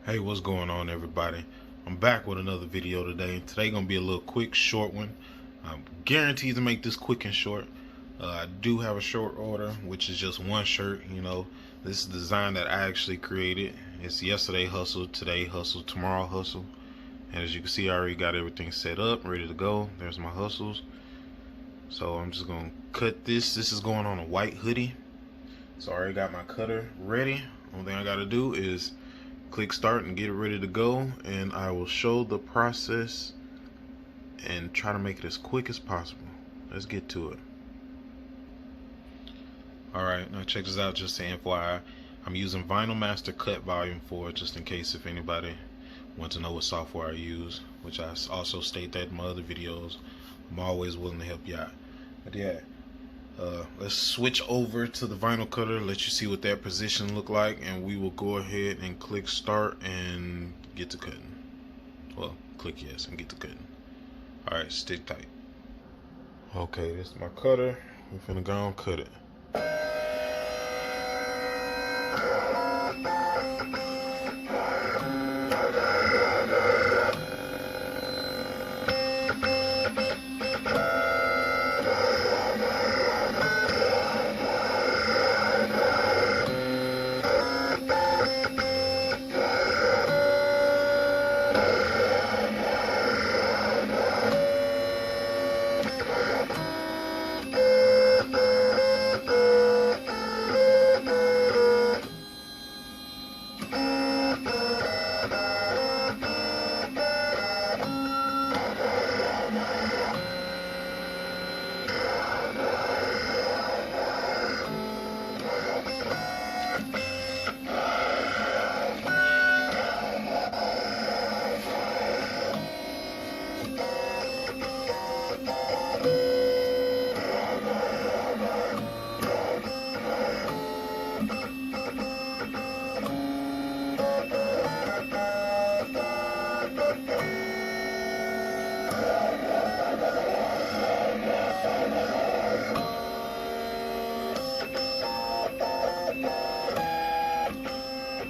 Hey, what's going on, everybody? I'm back with another video today. Today gonna be a little quick, short one. I'm guaranteed to make this quick and short. I do have a short order, which is just one shirt. This is the design that I actually created. It's yesterday hustle, today hustle, tomorrow hustle. And as you can see, I already got everything set up, ready to go. There's my hustles. So I'm just gonna cut this. This is going on a white hoodie. So I already got my cutter ready. Only thing I gotta do is click start and get it ready to go, and I will show the process and try to make it as quick as possible. Let's get to it. Alright, now check this out, just to FYI. I'm using Vinyl Master Cut Volume 4, just in case if anybody wants to know what software I use, which I also state that in my other videos. I'm always willing to help you out. But yeah, let's switch over to the vinyl cutter, let you see what that position look like, and we will go ahead and click start and get to cutting. Well, click yes and get to cutting. Alright, stick tight. Okay, this is my cutter. We're finna go and cut it.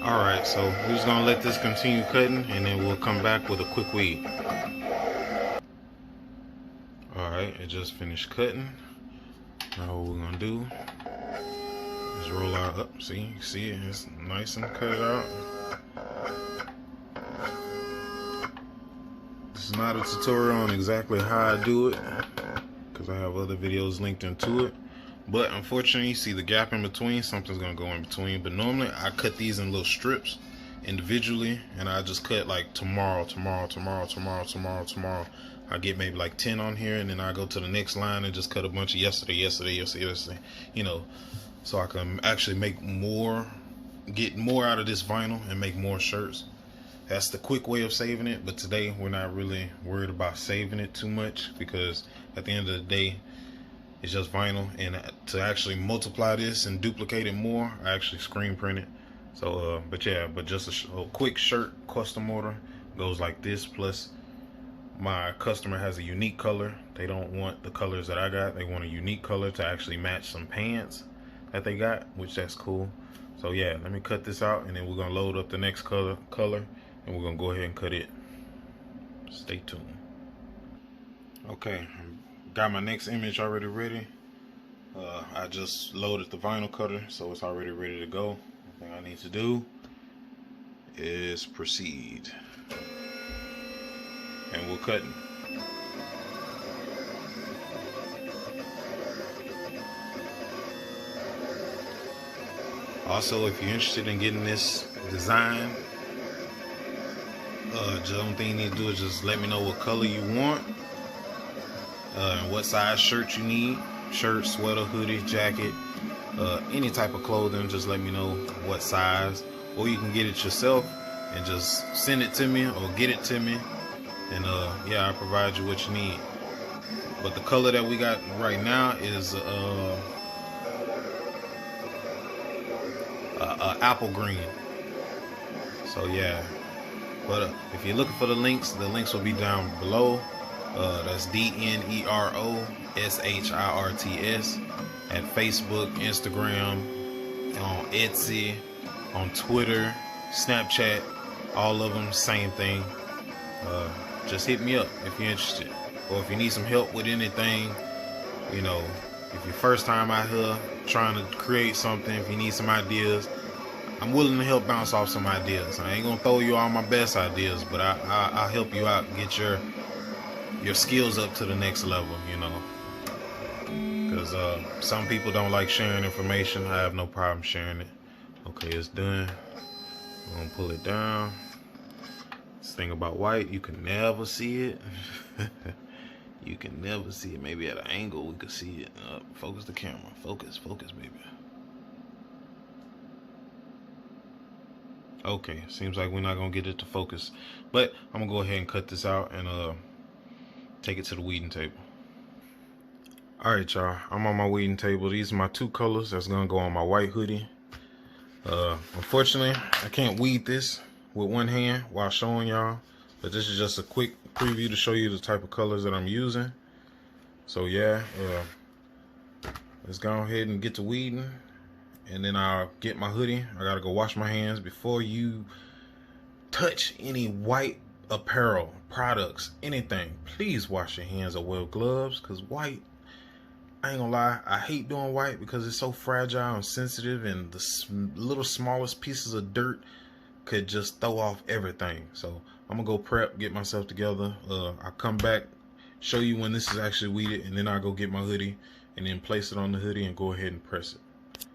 Alright, so we're just gonna let this continue cutting, and then we'll come back with a quick weed. Alright, it just finished cutting. Now what we're gonna do is roll out up. See, you see it, it's nice and cut out. This is not a tutorial on exactly how I do it, because I have other videos linked into it. But unfortunately, you see the gap in between, something's gonna go in between. But normally I cut these in little strips individually, and I just cut like tomorrow. I get maybe like 10 on here, and then I go to the next line and just cut a bunch of yesterday, so I can actually make more, get more out of this vinyl and make more shirts. That's the quick way of saving it. But today we're not really worried about saving it too much, because at the end of the day, it's just vinyl, and to actually multiply this and duplicate it more, I actually screen print it. So, but just a quick shirt custom order goes like this. Plus, my customer has a unique color. They don't want the colors that I got. They want a unique color to actually match some pants that they got, which that's cool. So yeah, let me cut this out, and then we're gonna load up the next color, and we're gonna go ahead and cut it. Stay tuned. Okay. Got my next image already ready. I just loaded the vinyl cutter, so it's already ready to go. The thing I need to do is proceed. And we're cutting. Also, if you're interested in getting this design, the only thing you need to do is just let me know what color you want. And what size shirt you need. Shirt, sweater, hoodie, jacket, any type of clothing. Just let me know what size, or you can get it yourself and just send it to me, or get it to me, and yeah, I'll provide you what you need. But the color that we got right now is apple green. So yeah, but if you're looking for the links will be down below. That's DNEROSHIRTS at Facebook, Instagram, on Etsy, on Twitter, Snapchat. All of them, same thing. Just hit me up if you're interested, or if you need some help with anything. You know, if you're first time out here trying to create something, if you need some ideas, I'm willing to help bounce off some ideas. I ain't gonna throw you all my best ideas, but I'll help you out, get your skills up to the next level. You know, because some people don't like sharing information. I have no problem sharing it. Okay, it's done. I'm gonna pull it down. This thing about white, you can never see it. You can never see it. Maybe at an angle we could see it. Focus the camera. Focus, baby. Okay, seems like we're not gonna get it to focus, but I'm gonna go ahead and cut this out and take it to the weeding table. All right, y'all. I'm on my weeding table. These are my two colors that's gonna go on my white hoodie. Unfortunately, I can't weed this with one hand while showing y'all, but this is just a quick preview to show you the type of colors that I'm using. So yeah, let's go ahead and get to weeding, and then I'll get my hoodie. I gotta go wash my hands before you touch any white apparel products, anything. Please wash your hands or wear gloves, because white, I ain't gonna lie, I hate doing white because it's so fragile and sensitive, and the little smallest pieces of dirt could just throw off everything. So I'm gonna go prep, get myself together. I'll come back, show you when this is actually weeded, and then I'll go get my hoodie and then place it on the hoodie and go ahead and press it.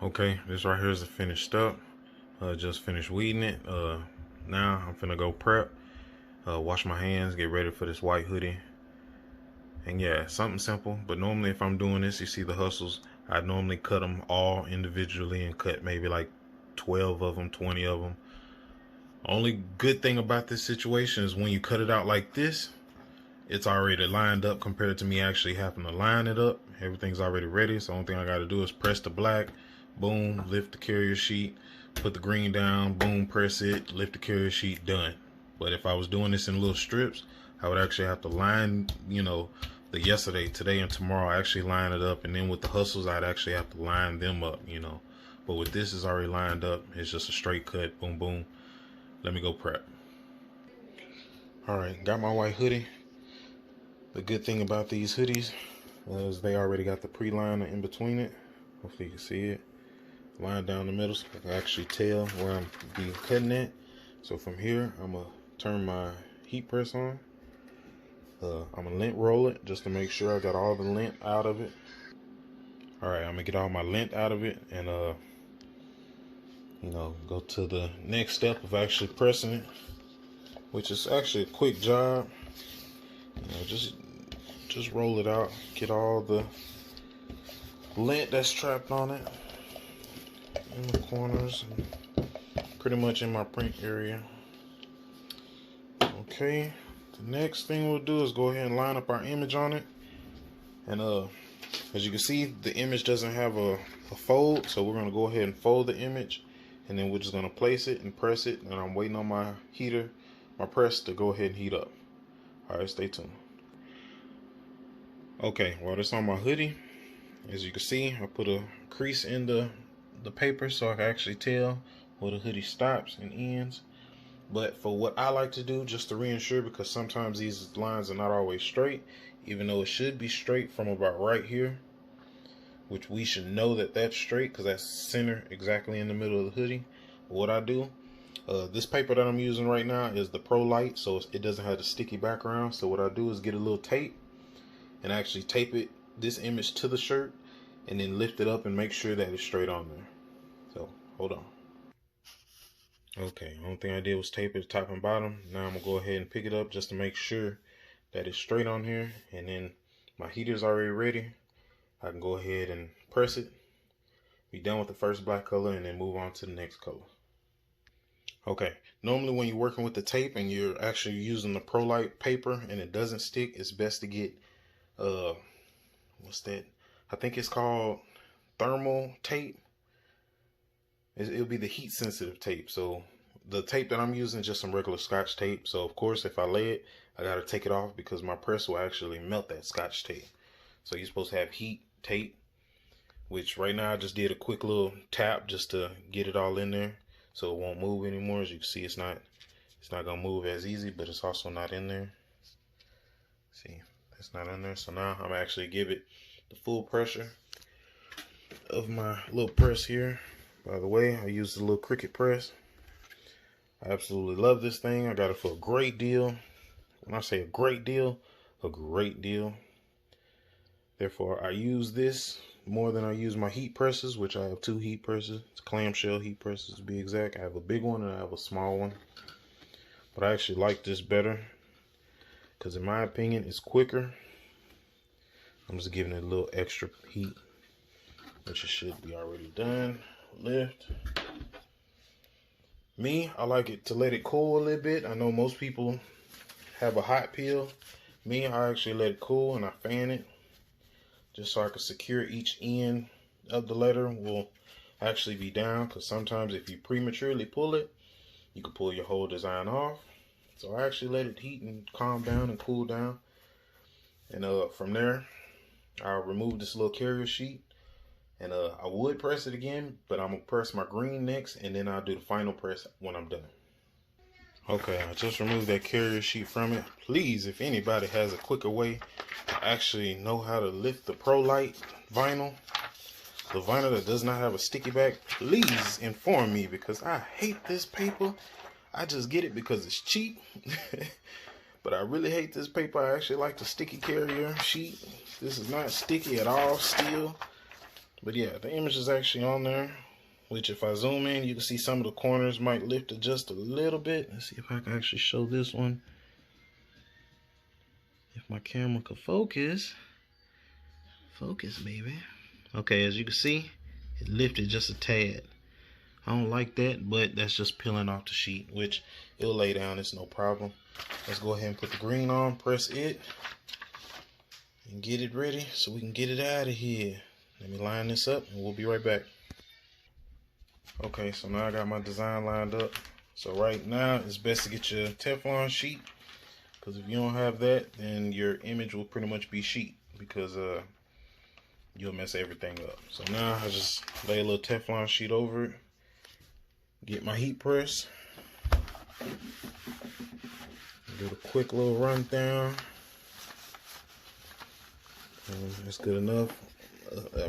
Okay, this right here is the finished up. Just finished weeding it. Now I'm finna go prep, wash my hands, get ready for this white hoodie. And yeah, something simple, but normally if I'm doing this, you see the hustles, I normally cut them all individually and cut maybe like 12 of them, 20 of them. Only good thing about this situation is when you cut it out like this, it's already lined up compared to me actually having to line it up. Everything's already ready, so the only thing I got to do is press the black, boom, lift the carrier sheet, put the green down, boom, press it, lift the carrier sheet, done. But if I was doing this in little strips, I would actually have to line, you know, the yesterday, today, and tomorrow, I actually line it up. And then with the hustles, I'd actually have to line them up, you know. But with this, is already lined up. It's just a straight cut, boom, boom. Let me go prep. All right, got my white hoodie. The good thing about these hoodies is they already got the pre-liner in between it. Hopefully you can see it. Line down the middle so I can actually tell where I'm be cutting at. So from here, I'm going to turn my heat press on. I'm gonna lint roll it just to make sure I got all the lint out of it. All right, I'm gonna get all my lint out of it and you know, go to the next step of actually pressing it, which is actually a quick job. You know, just roll it out, get all the lint that's trapped on it in the corners and pretty much in my print area. Okay. The next thing we'll do is go ahead and line up our image on it. And as you can see, the image doesn't have a fold, so we're going to go ahead and fold the image, and then we're just going to place it and press it. And I'm waiting on my heater, my press, to go ahead and heat up. Alright, stay tuned. Okay, while it's on my hoodie, as you can see, I put a crease in the paper so I can actually tell where the hoodie stops and ends. But for what I like to do, just to reassure, because sometimes these lines are not always straight, even though it should be straight from about right here, which we should know that that's straight because that's center exactly in the middle of the hoodie. What I do, this paper that I'm using right now is the Pro Light, so it doesn't have the sticky background. So what I do is get a little tape and actually tape this image to the shirt, and then lift it up and make sure that it's straight on there. So hold on. Okay, only thing I did was tape it top and bottom. Now I'm gonna go ahead and pick it up just to make sure that it's straight on here, and then my heater's already ready. I can go ahead and press it, be done with the first black color, and then move on to the next color. Okay, normally when you're working with the tape and you're actually using the Pro Light paper and it doesn't stick, it's best to get what's that? I think it's called thermal tape. It'll be the heat sensitive tape. So the tape that I'm using is just some regular Scotch tape. So of course, if I lay it, I got to take it off because my press will actually melt that Scotch tape. So you're supposed to have heat tape, which right now I just did a quick little tap just to get it all in there. so it won't move anymore. As you can see, it's not gonna move as easy, but it's also not in there. See, it's not in there. So now I'm actually give it the full pressure of my little press here. By the way, I use the little Cricut press. I absolutely love this thing. I got it for a great deal. When I say a great deal, a great deal. Therefore, I use this more than I use my heat presses, which I have 2 heat presses. It's clamshell heat presses to be exact. I have a big one and I have a small one. But I actually like this better because in my opinion, it's quicker. I'm just giving it a little extra heat, which it should be already done. Lift. Me, I like it to let it cool a little bit. I know most people have a hot peel. Me, I actually let it cool and I fan it just so I can secure each end of the letter will actually be down, because sometimes if you prematurely pull it, you can pull your whole design off. So I actually let it heat and calm down and cool down. And from there, I'll remove this little carrier sheet. And I would press it again, but I'm going to press my green next, and then I'll do the final press when I'm done. Okay, I just removed that carrier sheet from it. Please, if anybody has a quicker way to actually know how to lift the ProLite vinyl, the vinyl that does not have a sticky back, please inform me, because I hate this paper. I just get it because it's cheap. But I really hate this paper. I actually like the sticky carrier sheet. This is not sticky at all still. But yeah, the image is actually on there, which if I zoom in, you can see some of the corners might lift it just a little bit. Let's see if I can actually show this one. If my camera could focus. Focus, baby. Okay, as you can see, it lifted just a tad. I don't like that, but that's just peeling off the sheet, which it'll lay down, it's no problem. Let's go ahead and put the green on, press it, and get it ready so we can get it out of here. Let me line this up and we'll be right back. Okay, so now I got my design lined up. So right now it's best to get your Teflon sheet, because if you don't have that, then your image will pretty much be sheet, because you'll mess everything up. So now I just lay a little Teflon sheet over it, get my heat press, do the quick little run down, and that's good enough.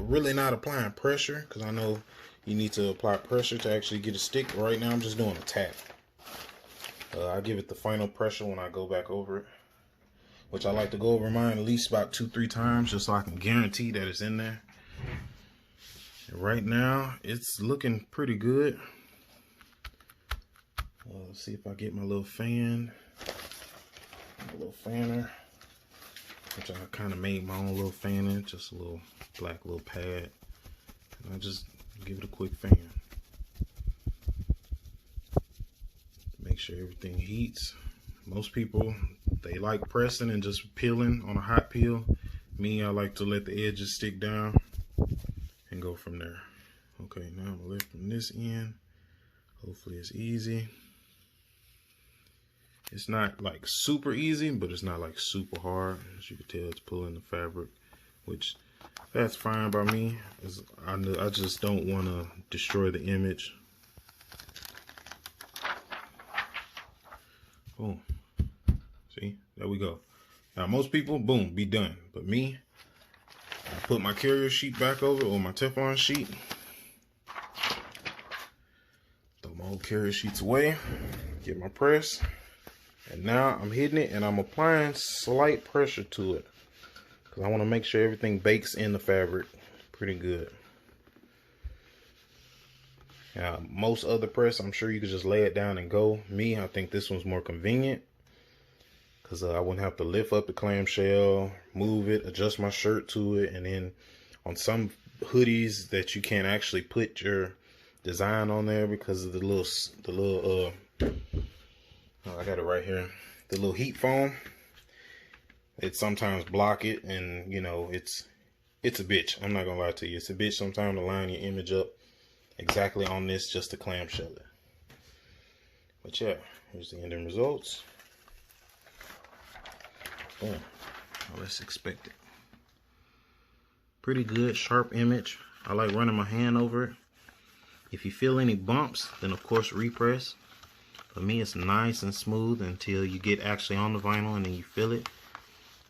Really not applying pressure, because I know you need to apply pressure to actually get it stick. Right now I'm just doing a tap. I give it the final pressure when I go back over it, which I like to go over mine at least about 2-3 times just so I can guarantee that it's in there. And right now it's looking pretty good. Let's see if I get my little fan, my little fanner, which I kind of made my own little fanner, just a little black little pad, and I just give it a quick fan. Make sure everything heats. Most people, they like pressing and just peeling on a hot peel. Me, I like to let the edges stick down and go from there. Okay, now I'm gonna lift from this end. Hopefully it's easy. It's not like super easy, but it's not like super hard. As you can tell, it's pulling the fabric, which that's fine by me. I just don't want to destroy the image. Boom. See, there we go. Now most people, boom, be done. But me, I put my carrier sheet back over, or my Teflon sheet. Throw my old carrier sheets away. Get my press. And now I'm hitting it and I'm applying slight pressure to it, because I want to make sure everything bakes in the fabric pretty good. Now, most other press, I'm sure you could just lay it down and go. Me, I think this one's more convenient, because I wouldn't have to lift up the clamshell, move it, adjust my shirt to it. And then on some hoodies that you can't actually put your design on there because of the little I got it right here, the little heat foam, it sometimes block it, and you know, it's a bitch. I'm not gonna lie to you, it's a bitch sometimes to line your image up exactly on this just to clamshell it. But yeah, here's the ending results. Boom. Now let's expect it. Pretty good, sharp image. I like running my hand over it. If you feel any bumps, then of course repress. For me, it's nice and smooth until you get actually on the vinyl and then you feel it.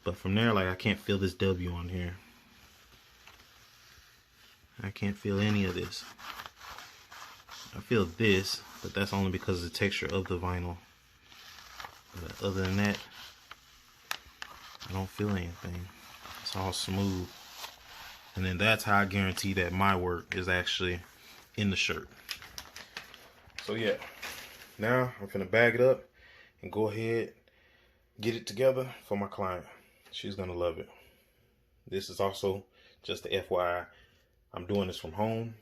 But from there, like, I can't feel this W on here. I can't feel any of this. I feel this, but that's only because of the texture of the vinyl. But other than that, I don't feel anything. It's all smooth. And then that's how I guarantee that my work is actually in the shirt. So yeah, now I'm gonna bag it up and go ahead, get it together for my client. She's gonna love it. This is also just the FYI. I'm doing this from home,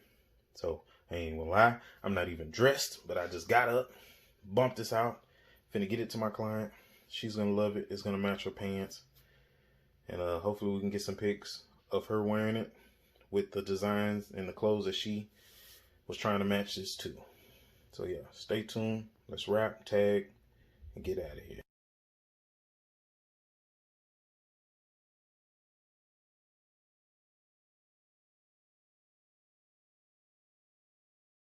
so I ain't gonna lie, I'm not even dressed, but I just got up, bumped this out, finna get it to my client. She's gonna love it. It's gonna match her pants, and hopefully we can get some pics of her wearing it with the designs and the clothes that she was trying to match this to. So yeah, stay tuned. Let's wrap, tag, and get out of here.